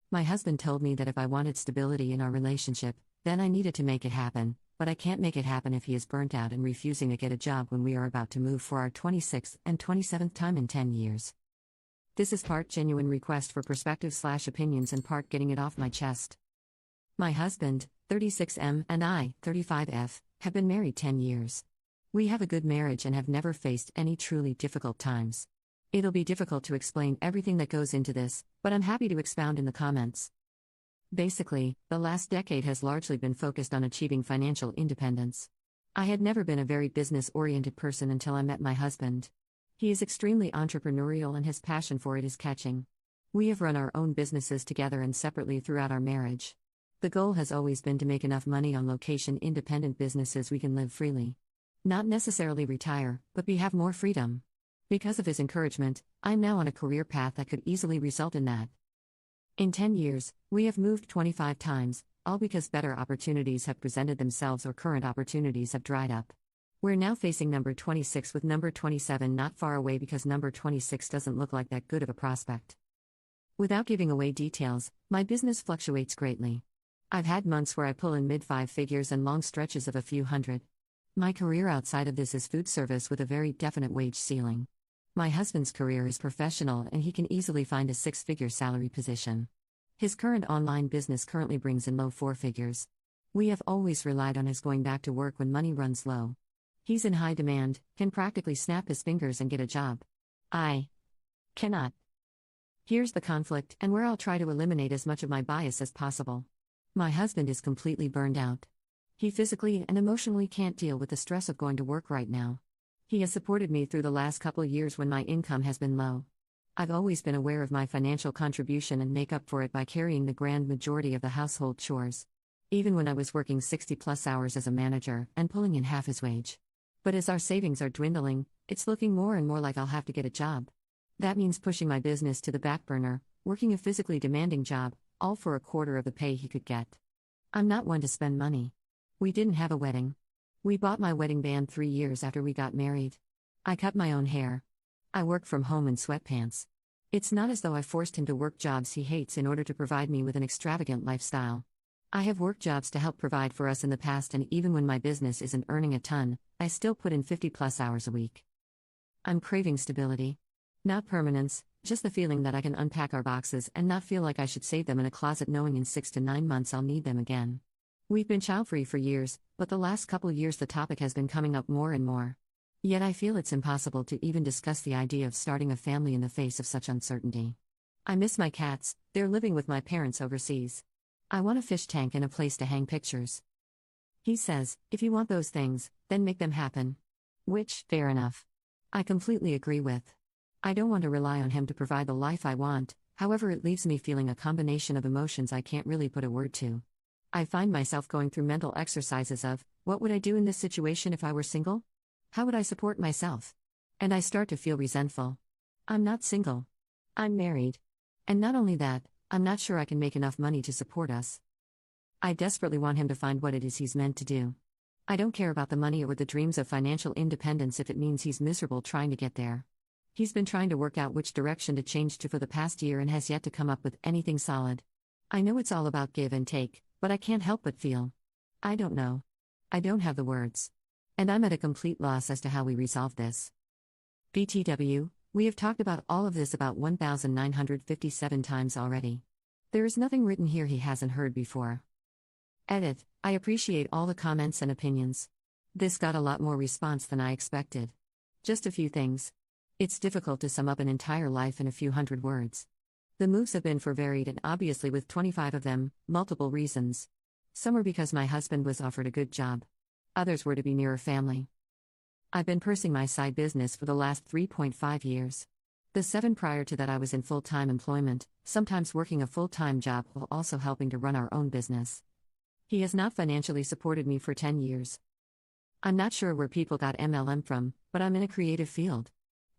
My husband told me that if I wanted stability in our relationship, then I needed to make it happen, but I can't make it happen if he is burnt out and refusing to get a job when we are about to move for our 26th and 27th time in 10 years. This is part genuine request for perspective/opinions and part getting it off my chest. My husband, 36M, and I, 35F, have been married 10 years. We have a good marriage and have never faced any truly difficult times. It'll be difficult to explain everything that goes into this, but I'm happy to expound in the comments. Basically, the last decade has largely been focused on achieving financial independence. I had never been a very business-oriented person until I met my husband. He is extremely entrepreneurial and his passion for it is catching. We have run our own businesses together and separately throughout our marriage. The goal has always been to make enough money on location-independent businesses we can live freely. Not necessarily retire, but have more freedom. Because of his encouragement, I'm now on a career path that could easily result in that. In 10 years, we have moved 25 times, all because better opportunities have presented themselves or current opportunities have dried up. We're now facing number 26 with number 27 not far away because number 26 doesn't look like that good of a prospect. Without giving away details, my business fluctuates greatly. I've had months where I pull in mid-five figures and long stretches of a few hundred. My career outside of this is food service with a very definite wage ceiling. My husband's career is professional and he can easily find a six-figure salary position. His current online business currently brings in low four figures. We have always relied on his going back to work when money runs low. He's in high demand, can practically snap his fingers and get a job. I cannot. Here's the conflict and where I'll try to eliminate as much of my bias as possible. My husband is completely burned out. He physically and emotionally can't deal with the stress of going to work right now. He has supported me through the last couple of years when my income has been low. I've always been aware of my financial contribution and make up for it by carrying the grand majority of the household chores. Even when I was working 60+ hours as a manager and pulling in half his wage. But as our savings are dwindling, it's looking more and more like I'll have to get a job. That means pushing my business to the back burner, working a physically demanding job, all for a quarter of the pay he could get. I'm not one to spend money. We didn't have a wedding. We bought my wedding band 3 years after we got married. I cut my own hair. I work from home in sweatpants. It's not as though I forced him to work jobs he hates in order to provide me with an extravagant lifestyle. I have worked jobs to help provide for us in the past, and even when my business isn't earning a ton, I still put in 50+ hours a week. I'm craving stability. Not permanence, just the feeling that I can unpack our boxes and not feel like I should save them in a closet knowing in 6 to 9 months I'll need them again. We've been child-free for years, but the last couple years the topic has been coming up more and more. Yet I feel it's impossible to even discuss the idea of starting a family in the face of such uncertainty. I miss my cats, they're living with my parents overseas. I want a fish tank and a place to hang pictures. He says, if you want those things, then make them happen. Which, fair enough. I completely agree with. I don't want to rely on him to provide the life I want, however it leaves me feeling a combination of emotions I can't really put a word to. I find myself going through mental exercises of, what would I do in this situation if I were single? How would I support myself? And I start to feel resentful. I'm not single. I'm married. And not only that, I'm not sure I can make enough money to support us. I desperately want him to find what it is he's meant to do. I don't care about the money or the dreams of financial independence if it means he's miserable trying to get there. He's been trying to work out which direction to change to for the past year and has yet to come up with anything solid. I know it's all about give and take, but I can't help but feel. I don't know. I don't have the words. And I'm at a complete loss as to how we resolve this. BTW, we have talked about all of this about 1,957 times already. There is nothing written here he hasn't heard before. Edit, I appreciate all the comments and opinions. This got a lot more response than I expected. Just a few things. It's difficult to sum up an entire life in a few hundred words. The moves have been for varied and obviously with 25 of them, multiple reasons. Some were because my husband was offered a good job. Others were to be nearer family. I've been pursing my side business for the last 3.5 years. The 7 prior to that I was in full-time employment, sometimes working a full-time job while also helping to run our own business. He has not financially supported me for 10 years. I'm not sure where people got MLM from, but I'm in a creative field.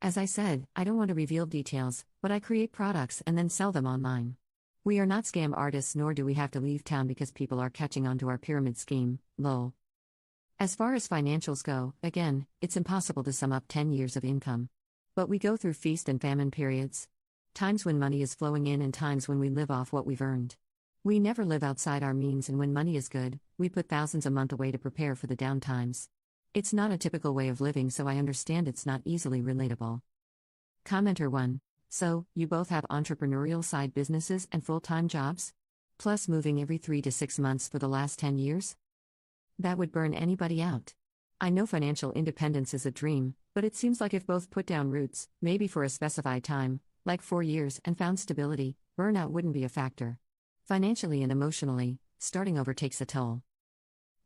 As I said, I don't want to reveal details, but I create products and then sell them online. We are not scam artists, nor do we have to leave town because people are catching on to our pyramid scheme, lol. As far as financials go, again, it's impossible to sum up 10 years of income. But we go through feast and famine periods. Times when money is flowing in and times when we live off what we've earned. We never live outside our means, and when money is good, we put thousands a month away to prepare for the down times. It's not a typical way of living, so I understand it's not easily relatable. Commenter 1. So, you both have entrepreneurial side businesses and full-time jobs? Plus moving every 3 to 6 months for the last 10 years? That would burn anybody out. I know financial independence is a dream, but it seems like if both put down roots, maybe for a specified time, like 4 years, and found stability, burnout wouldn't be a factor. Financially and emotionally, starting over takes a toll.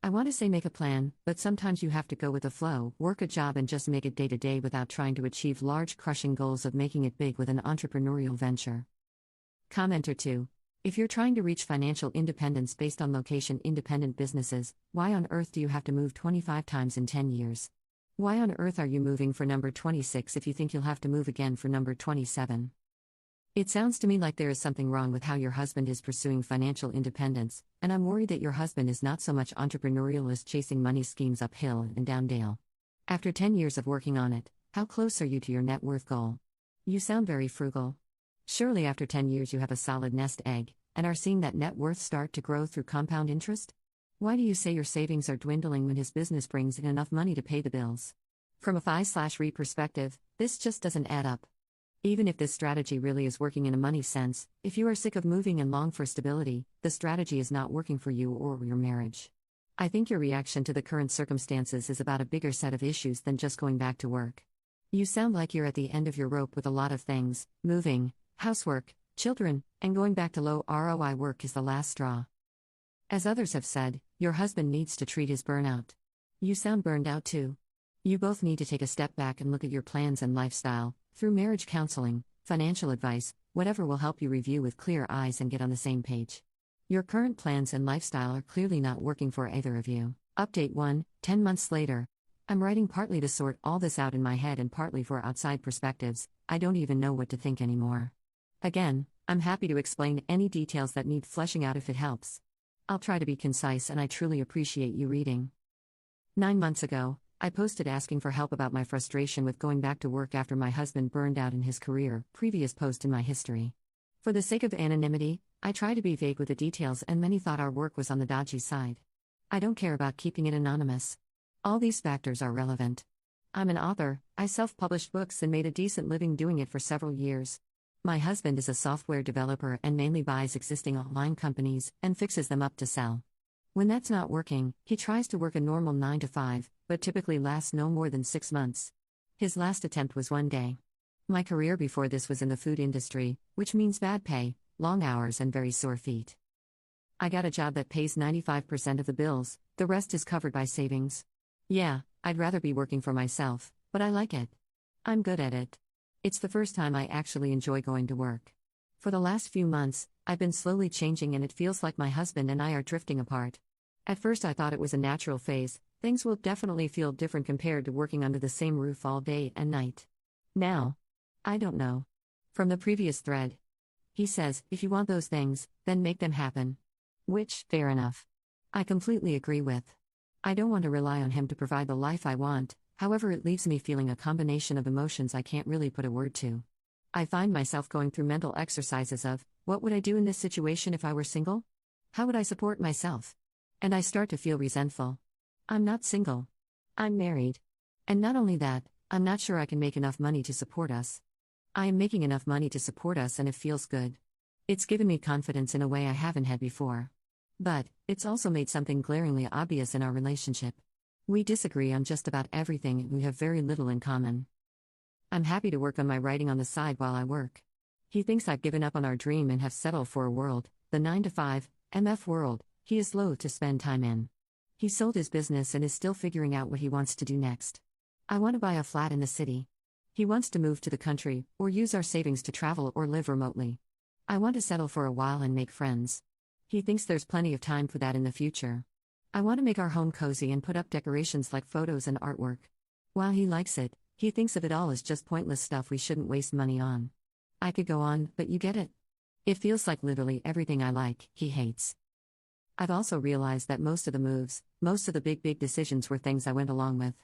I want to say make a plan, but sometimes you have to go with the flow, work a job and just make it day to day without trying to achieve large crushing goals of making it big with an entrepreneurial venture. Commenter 2. If you're trying to reach financial independence based on location-independent businesses, why on earth do you have to move 25 times in 10 years? Why on earth are you moving for number 26 if you think you'll have to move again for number 27? It sounds to me like there is something wrong with how your husband is pursuing financial independence, and I'm worried that your husband is not so much entrepreneurial as chasing money schemes uphill and down dale. After 10 years of working on it, how close are you to your net worth goal? You sound very frugal. Surely after 10 years you have a solid nest egg, and are seeing that net worth start to grow through compound interest? Why do you say your savings are dwindling when his business brings in enough money to pay the bills? From a FI/RE perspective, this just doesn't add up. Even if this strategy really is working in a money sense, if you are sick of moving and long for stability, the strategy is not working for you or your marriage. I think your reaction to the current circumstances is about a bigger set of issues than just going back to work. You sound like you're at the end of your rope with a lot of things: moving, housework, children, and going back to low ROI work is the last straw. As others have said, your husband needs to treat his burnout. You sound burned out too. You both need to take a step back and look at your plans and lifestyle, through marriage counseling, financial advice, whatever will help you review with clear eyes and get on the same page. Your current plans and lifestyle are clearly not working for either of you. Update 1, 10 months later. I'm writing partly to sort all this out in my head and partly for outside perspectives. I don't even know what to think anymore. Again, I'm happy to explain any details that need fleshing out if it helps. I'll try to be concise, and I truly appreciate you reading. 9 months ago, I posted asking for help about my frustration with going back to work after my husband burned out in his career, previous post in my history. For the sake of anonymity, I try to be vague with the details, and many thought our work was on the dodgy side. I don't care about keeping it anonymous. All these factors are relevant. I'm an author, I self-published books and made a decent living doing it for several years. My husband is a software developer and mainly buys existing online companies and fixes them up to sell. When that's not working, he tries to work a normal 9 to 5, but typically lasts no more than 6 months. His last attempt was 1 day. My career before this was in the food industry, which means bad pay, long hours, and very sore feet. I got a job that pays 95% of the bills, the rest is covered by savings. Yeah, I'd rather be working for myself, but I like it. I'm good at it. It's the first time I actually enjoy going to work. For the last few months, I've been slowly changing, and it feels like my husband and I are drifting apart. At first I thought it was a natural phase. Things will definitely feel different compared to working under the same roof all day and night. Now, I don't know. From the previous thread, he says, if you want those things, then make them happen. Which, fair enough. I completely agree with. I don't want to rely on him to provide the life I want, however it leaves me feeling a combination of emotions I can't really put a word to. I find myself going through mental exercises of, what would I do in this situation if I were single? How would I support myself? And I start to feel resentful. I'm not single. I'm married. And not only that, I'm not sure I can make enough money to support us. I am making enough money to support us, and it feels good. It's given me confidence in a way I haven't had before. But, it's also made something glaringly obvious in our relationship. We disagree on just about everything, and we have very little in common. I'm happy to work on my writing on the side while I work. He thinks I've given up on our dream and have settled for a world, the 9 to 5, MF world, he is loath to spend time in. He sold his business and is still figuring out what he wants to do next. I want to buy a flat in the city. He wants to move to the country, or use our savings to travel or live remotely. I want to settle for a while and make friends. He thinks there's plenty of time for that in the future. I want to make our home cozy and put up decorations like photos and artwork. While he likes it, he thinks of it all as just pointless stuff we shouldn't waste money on. I could go on, but you get it. It feels like literally everything I like, he hates. I've also realized that most of the moves, most of the big decisions were things I went along with.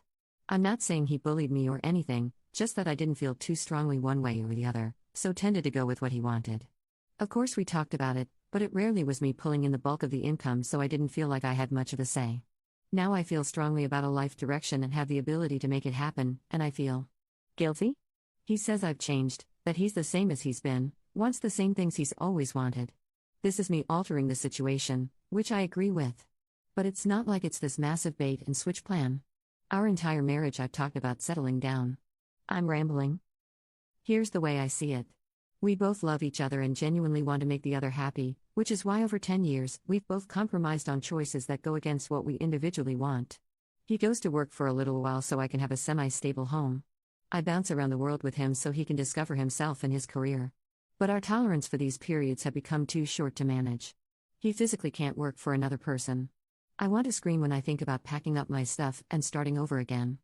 I'm not saying he bullied me or anything, just that I didn't feel too strongly one way or the other, so tended to go with what he wanted. Of course, we talked about it, but it rarely was me pulling in the bulk of the income, so I didn't feel like I had much of a say. Now I feel strongly about a life direction and have the ability to make it happen, and I feel guilty? He says I've changed, that he's the same as he's been, wants the same things he's always wanted. This is me altering the situation, which I agree with. But it's not like it's this massive bait and switch plan. Our entire marriage I've talked about settling down. I'm rambling. Here's the way I see it. We both love each other and genuinely want to make the other happy, which is why over 10 years, we've both compromised on choices that go against what we individually want. He goes to work for a little while so I can have a semi-stable home. I bounce around the world with him so he can discover himself and his career. But our tolerance for these periods have become too short to manage. He physically can't work for another person. I want to scream when I think about packing up my stuff and starting over again.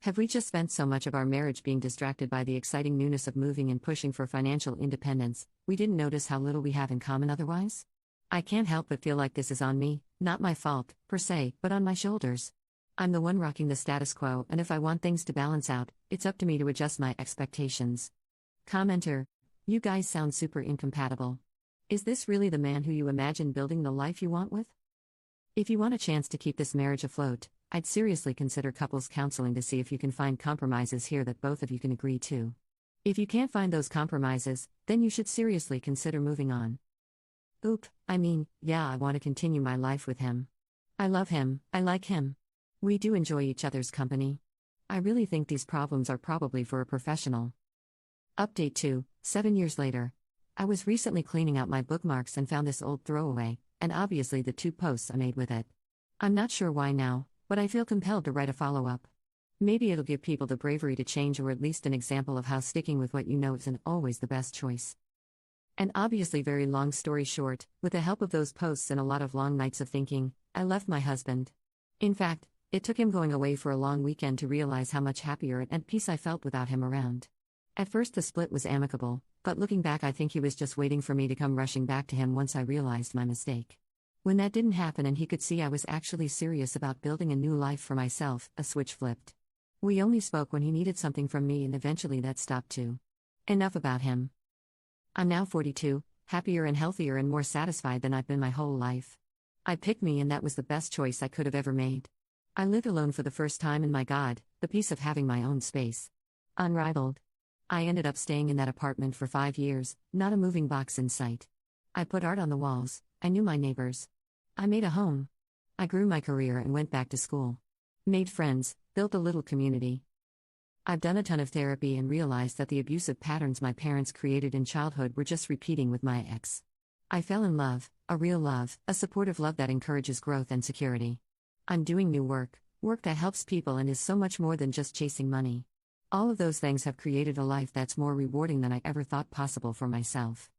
Have we just spent so much of our marriage being distracted by the exciting newness of moving and pushing for financial independence, we didn't notice how little we have in common otherwise? I can't help but feel like this is on me, not my fault, per se, but on my shoulders. I'm the one rocking the status quo, and if I want things to balance out, it's up to me to adjust my expectations. Commenter: You guys sound super incompatible. Is this really the man who you imagine building the life you want with? If you want a chance to keep this marriage afloat, I'd seriously consider couples counseling to see if you can find compromises here that both of you can agree to. If you can't find those compromises, then you should seriously consider moving on. Yeah, I want to continue my life with him. I love him, I like him. We do enjoy each other's company. I really think these problems are probably for a professional. Update 2, 7 years later. I was recently cleaning out my bookmarks and found this old throwaway, and obviously the 2 posts I made with it. I'm not sure why now, but I feel compelled to write a follow-up. Maybe it'll give people the bravery to change, or at least an example of how sticking with what you know isn't always the best choice. And obviously, very long story short, with the help of those posts and a lot of long nights of thinking, I left my husband. In fact, it took him going away for a long weekend to realize how much happier and at peace I felt without him around. At first the split was amicable, but looking back I think he was just waiting for me to come rushing back to him once I realized my mistake. When that didn't happen and he could see I was actually serious about building a new life for myself, a switch flipped. We only spoke when he needed something from me, and eventually that stopped too. Enough about him. I'm now 42, happier and healthier and more satisfied than I've been my whole life. I picked me, and that was the best choice I could have ever made. I lived alone for the first time, and my God, the peace of having my own space. Unrivaled. I ended up staying in that apartment for 5 years, not a moving box in sight. I put art on the walls, I knew my neighbors. I made a home. I grew my career and went back to school. Made friends, built a little community. I've done a ton of therapy and realized that the abusive patterns my parents created in childhood were just repeating with my ex. I fell in love, a real love, a supportive love that encourages growth and security. I'm doing new work that helps people and is so much more than just chasing money. All of those things have created a life that's more rewarding than I ever thought possible for myself.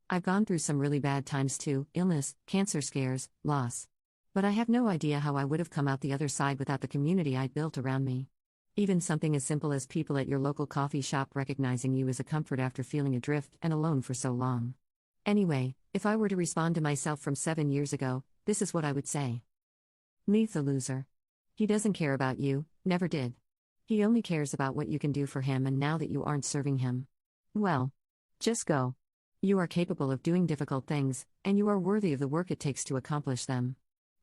I've gone through some really bad times too: illness, cancer scares, loss. But I have no idea how I would have come out the other side without the community I built around me. Even something as simple as people at your local coffee shop recognizing you is a comfort after feeling adrift and alone for so long. Anyway, if I were to respond to myself from 7 years ago, this is what I would say. Leave the loser. He doesn't care about you, never did. He only cares about what you can do for him, and now that you aren't serving him, well, just go. You are capable of doing difficult things, and you are worthy of the work it takes to accomplish them.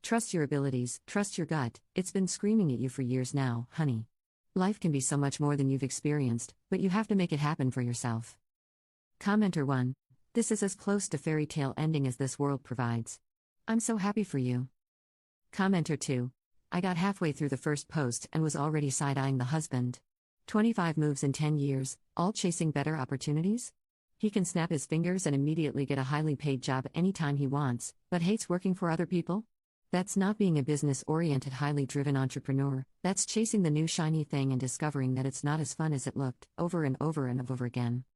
Trust your abilities, trust your gut, it's been screaming at you for years now, honey. Life can be so much more than you've experienced, but you have to make it happen for yourself. Commenter 1. This is as close to fairy tale ending as this world provides. I'm so happy for you. Commenter 2. I got halfway through the first post and was already side-eyeing the husband. 25 moves in 10 years, all chasing better opportunities? He can snap his fingers and immediately get a highly paid job anytime he wants, but hates working for other people? That's not being a business-oriented, highly driven entrepreneur, that's chasing the new shiny thing and discovering that it's not as fun as it looked, over and over and over again.